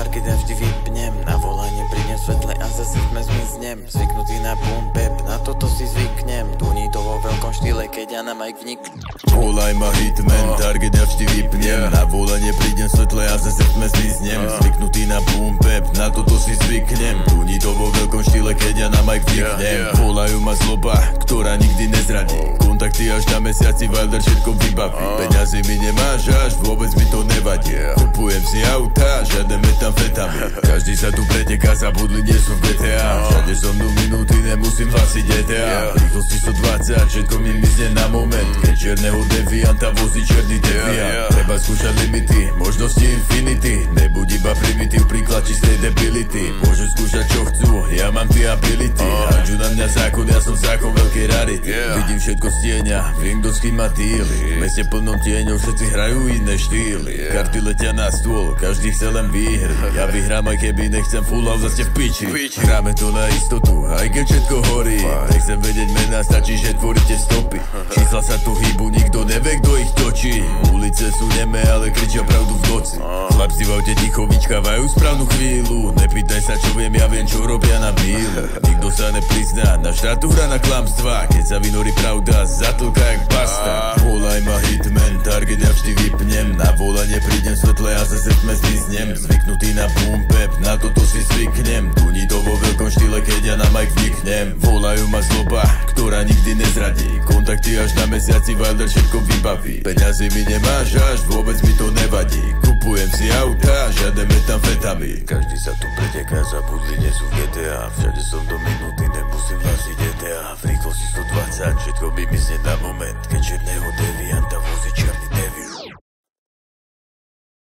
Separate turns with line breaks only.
target ja vždy vypnem, na volanie prídem svetle a zase sme zmiznem. Zvyknutý na boom bap, na toto si zvyknem, duní to vo veľkom štýle, keď ja na mic vniknem.
Volaj ma hitman, target ja vždy vypnem, na volanie prídem svetle a zase sme zmiznem. Zvyknutý na boom bap, na toto si zvyknem, duní to vo veľkom štýle, keď ja na mic vniknem. Volajú ma zloba, ktorá nikdy nezradí, kontakty až na mesiaci, Wilder všetko vybaví. Peňazí mi nemáš až, vôbec mi to nevadí. Kupujem si auta, žiadne metamfetamín. Každý sa tu preteká, zabudli, nie sú v GTA. Všade so mnou minúty, nemusím hasiť GTA. Rýchlosti 120, všetko mi mizne na moment, keď čierneho devianta vozí čierny deviant. Treba skúšať limity, možnosti infinity, nebuď iba primitív, príklad čistej debility. Môžu skúšať čo chcú, ja mám tie ability. Hádžu na mňa zákon, ja som zákon veľkej rarity. Vidím všetko z tieňa, viem kto s kým má díly. V meste plnom tieňov všetci hrajú iné štýly. Karty letia na stôl, každý chce len výhry. Ja vyhrám aj keby nechcem full house, zase v piči. Hráme to na istotu, aj keď všetko horí. Nechcem vedieť mená, stačí, že tvoríte stopy. Čísla sa tu hýbu, nikto nevie, kto ich točí. Ulice sú nemé, ale kričia pravdu v noci. Chlapci v aute ticho vyčkávajú správnu chvíľu. Nepýtaj sa, čo viem, ja viem, čo robia na bílu. Nikto sa neprizná, na štátu hra na klamstvá. Keď sa vynorí pravda, zatlka jak basta. Volaj ma hitman, target ja vždy vypnem, na volanie prídem svetle a zase sme zmiznem. Zvyknutý na boom bap, na toto si zvyknem, duní to vo veľkom štýle, keď ja na mic vniknem. Volajú ma zloba, ktorá nikdy nezradí, kontakty až na mesiaci, Wilder všetko vybaví. Peňazí mi nemáš až, vôbec mi to nevadí, kupujem si auta, žiadne metamfetamín. Každý sa tu preteká, zabudli, nie sú v GTA. Všade som do minúty, nemusím hasiť GTA. V rýchlosti 120, všetko mi mizne na moment, keď čierneho devianta vozí čierny deviant.